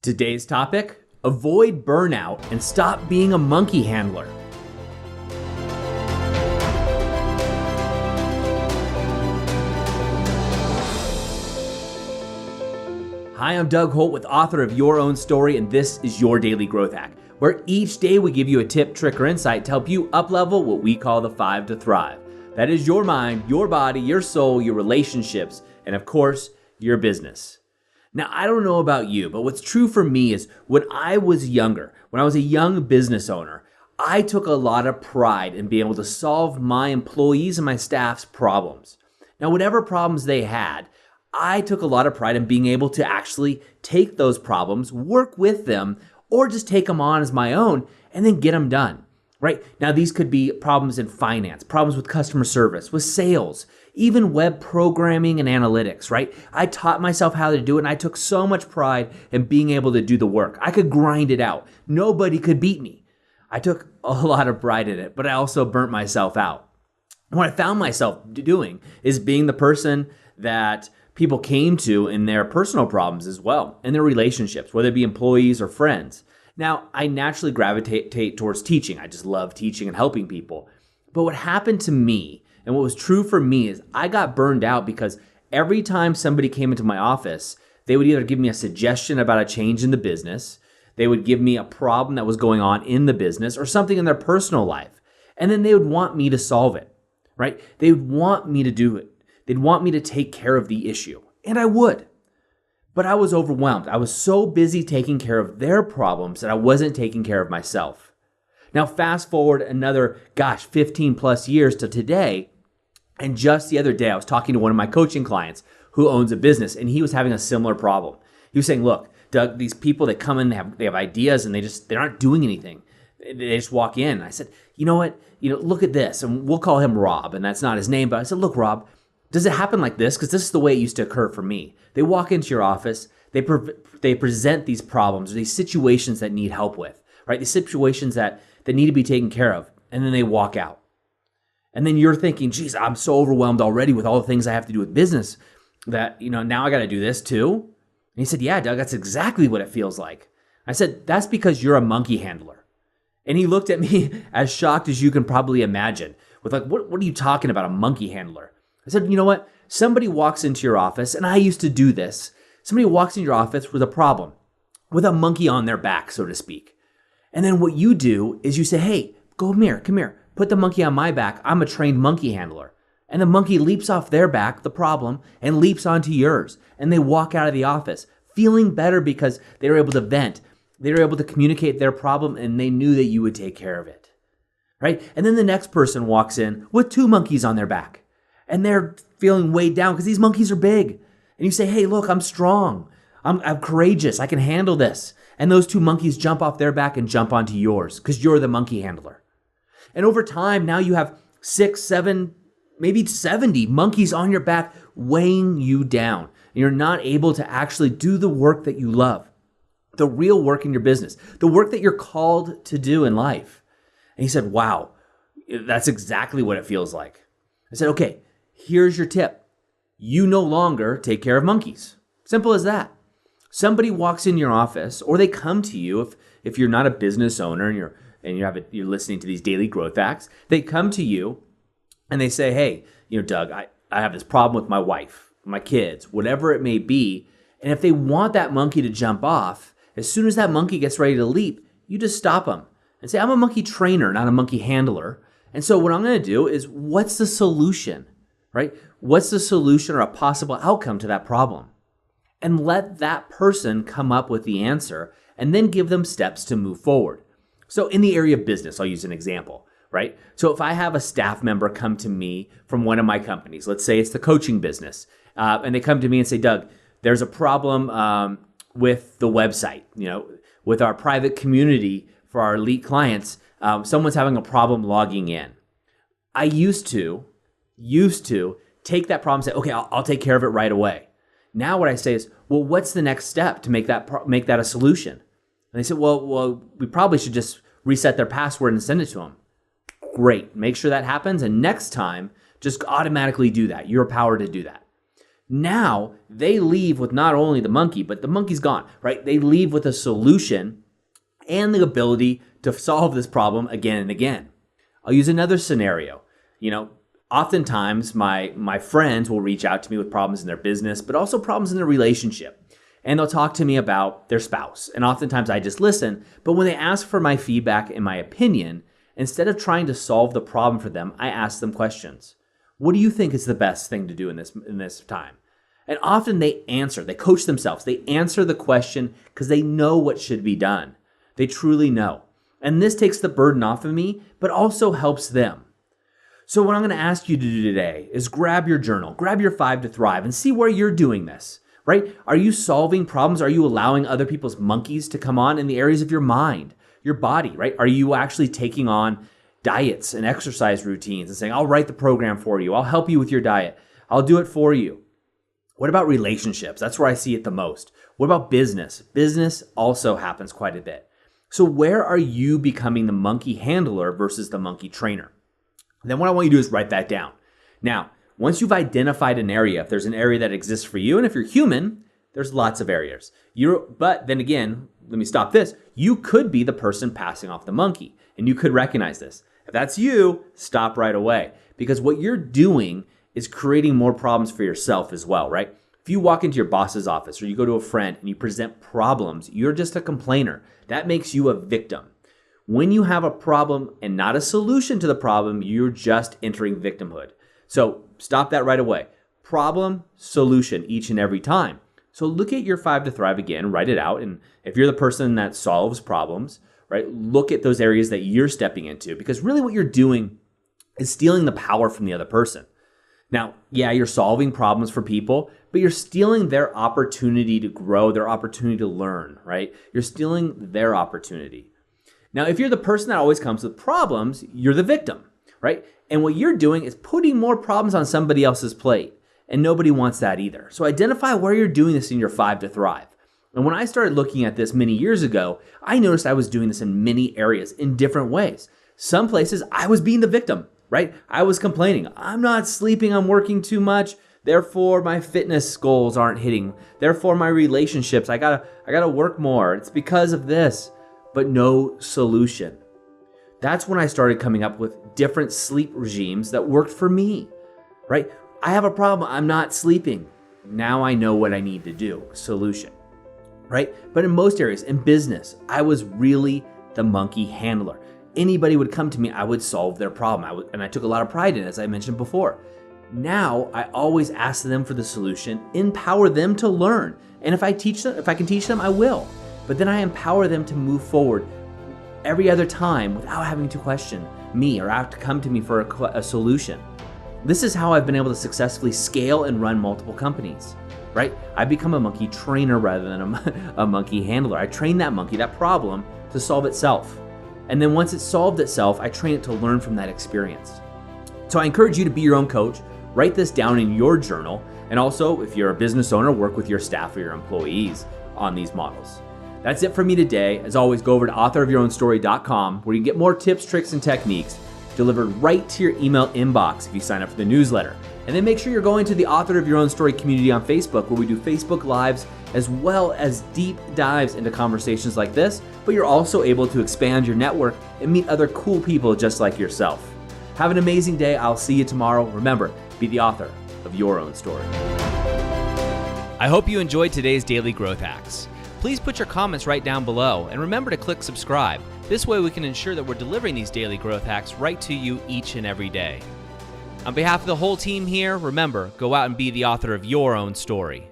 Today's topic, avoid burnout and stop being a monkey handler. Hi, I'm Doug Holt, author of Your Own Story, and this is your Daily Growth Hack, where each day we give you a tip, trick, or insight to help you uplevel what we call the 5 to thrive. That is your mind, your body, your soul, your relationships, and of course, your business. Now, I don't know about you, but what's true for me is when I was younger, when I was a young business owner, I took a lot of pride in being able to solve my employees and my staff's problems. Now, whatever problems they had, I took a lot of pride in being able to actually take those problems, work with them, or just take them on as my own and then get them done, right? Now, these could be problems in finance, problems with customer service, with sales, even web programming and analytics, right? I taught myself how to do it, and I took so much pride in being able to do the work. I could grind it out. Nobody could beat me. I took a lot of pride in it, but I also burnt myself out. And what I found myself doing is being the person that people came to in their personal problems as well, and their relationships, whether it be employees or friends. Now, I naturally gravitate towards teaching. I just love teaching and helping people. But what happened to me, and what was true for me, is I got burned out because every time somebody came into my office, they would either give me a suggestion about a change in the business, they would give me a problem that was going on in the business, or something in their personal life, and then they would want me to solve it, right? They would want me to do it. They'd want me to take care of the issue, and I would. But I was overwhelmed. I was so busy taking care of their problems that I wasn't taking care of myself. Now, fast forward another, 15 plus years to today, and just the other day, I was talking to one of my coaching clients who owns a business, and he was having a similar problem. He was saying, look, Doug, these people that come in, they have ideas, and they aren't doing anything. They just walk in. I said, you know what? Look at this. And we'll call him Rob, and that's not his name, but I said, look, Rob, does it happen like this? Because this is the way it used to occur for me. They walk into your office, they present these problems, or these situations that need help with, right? These situations that need to be taken care of, and then they walk out. And then you're thinking, geez, I'm so overwhelmed already with all the things I have to do with business that, now I got to do this too. And he said, yeah, Doug, that's exactly what it feels like. I said, that's because you're a monkey handler. And he looked at me as shocked as you can probably imagine with like, what are you talking about, a monkey handler? I said, you know what? Somebody walks into your office, and I used to do this. Somebody walks into your office with a problem, with a monkey on their back, so to speak. And then what you do is you say, hey, come here. Put the monkey on my back. I'm a trained monkey handler. And the monkey leaps off their back, the problem, and leaps onto yours. And they walk out of the office feeling better because they were able to vent. They were able to communicate their problem, and they knew that you would take care of it, right? And then the next person walks in with 2 monkeys on their back, and they're feeling weighed down because these monkeys are big. And you say, hey, look, I'm strong. I'm courageous. I can handle this. And those 2 monkeys jump off their back and jump onto yours because you're the monkey handler. And over time, now you have 6, 7, maybe 70 monkeys on your back weighing you down. And you're not able to actually do the work that you love, the real work in your business, the work that you're called to do in life. And he said, wow, that's exactly what it feels like. I said, okay, here's your tip. You no longer take care of monkeys. Simple as that. Somebody walks in your office, or they come to you if you're not a business owner and you're listening to these daily growth hacks, they come to you and they say, hey, Doug, I have this problem with my wife, my kids, whatever it may be. And if they want that monkey to jump off, as soon as that monkey gets ready to leap, you just stop them and say, I'm a monkey trainer, not a monkey handler. And so what I'm going to do is, what's the solution, right? What's the solution or a possible outcome to that problem? And let that person come up with the answer and then give them steps to move forward. So in the area of business, I'll use an example, right? So if I have a staff member come to me from one of my companies, let's say it's the coaching business, and they come to me and say, Doug, there's a problem with the website, with our private community for our elite clients, someone's having a problem logging in. I used to take that problem and say, okay, I'll take care of it right away. Now what I say is, well, what's the next step to make that a solution? And they said, well, we probably should just reset their password and send it to them. Great. Make sure that happens. And next time, just automatically do that. You're empowered to do that. Now they leave with not only the monkey, but the monkey's gone, right? They leave with a solution and the ability to solve this problem again and again. I'll use another scenario. Oftentimes my friends will reach out to me with problems in their business, but also problems in their relationship. And they'll talk to me about their spouse. And oftentimes I just listen. But when they ask for my feedback and my opinion, instead of trying to solve the problem for them, I ask them questions. What do you think is the best thing to do in this time? And often they answer. They coach themselves. They answer the question because they know what should be done. They truly know. And this takes the burden off of me, but also helps them. So what I'm going to ask you to do today is grab your journal, grab your 5 to Thrive, and see where you're doing this. Right? Are you solving problems? Are you allowing other people's monkeys to come on in the areas of your mind, your body, right? Are you actually taking on diets and exercise routines and saying, I'll write the program for you. I'll help you with your diet. I'll do it for you. What about relationships? That's where I see it the most. What about business? Business also happens quite a bit. So where are you becoming the monkey handler versus the monkey trainer? And then what I want you to do is write that down. Now, once you've identified an area, if there's an area that exists for you, and if you're human, there's lots of areas. But then again, let me stop this. You could be the person passing off the monkey, and you could recognize this. If that's you, stop right away. Because what you're doing is creating more problems for yourself as well, right? If you walk into your boss's office or you go to a friend and you present problems, you're just a complainer. That makes you a victim. When you have a problem and not a solution to the problem, you're just entering victimhood. So stop that right away. Problem, solution each and every time. So look at your 5 to Thrive again, write it out. And if you're the person that solves problems, right, look at those areas that you're stepping into, because really what you're doing is stealing the power from the other person. Now, yeah, you're solving problems for people, but you're stealing their opportunity to grow, their opportunity to learn, right? You're stealing their opportunity. Now, if you're the person that always comes with problems, you're the victim, right? And what you're doing is putting more problems on somebody else's plate. And nobody wants that either. So identify where you're doing this in your 5 to Thrive. And when I started looking at this many years ago, I noticed I was doing this in many areas in different ways. Some places I was being the victim, right? I was complaining. I'm not sleeping, I'm working too much. Therefore, my fitness goals aren't hitting. Therefore, my relationships, I gotta work more. It's because of this, but no solution. That's when I started coming up with different sleep regimes that worked for me, right? I have a problem, I'm not sleeping. Now I know what I need to do, solution, right? But in most areas, in business, I was really the monkey handler. Anybody would come to me, I would solve their problem. And I took a lot of pride in it, as I mentioned before. Now I always ask them for the solution, empower them to learn. And if I can teach them, I will. But then I empower them to move forward every other time without having to question me or have to come to me for a solution. This is how I've been able to successfully scale and run multiple companies, right? I become a monkey trainer rather than a monkey handler. I train that monkey, that problem, to solve itself. And then once it's solved itself, I train it to learn from that experience. So I encourage you to be your own coach. Write this down in your journal. And also, if you're a business owner, work with your staff or your employees on these models. That's it for me today. As always, go over to authorofyourownstory.com where you can get more tips, tricks, and techniques delivered right to your email inbox if you sign up for the newsletter. And then make sure you're going to the Author of Your Own Story community on Facebook, where we do Facebook Lives as well as deep dives into conversations like this, but you're also able to expand your network and meet other cool people just like yourself. Have an amazing day. I'll see you tomorrow. Remember, be the author of your own story. I hope you enjoyed today's Daily Growth Hacks. Please put your comments right down below and remember to click subscribe. This way we can ensure that we're delivering these daily growth hacks right to you each and every day. On behalf of the whole team here, remember, go out and be the author of your own story.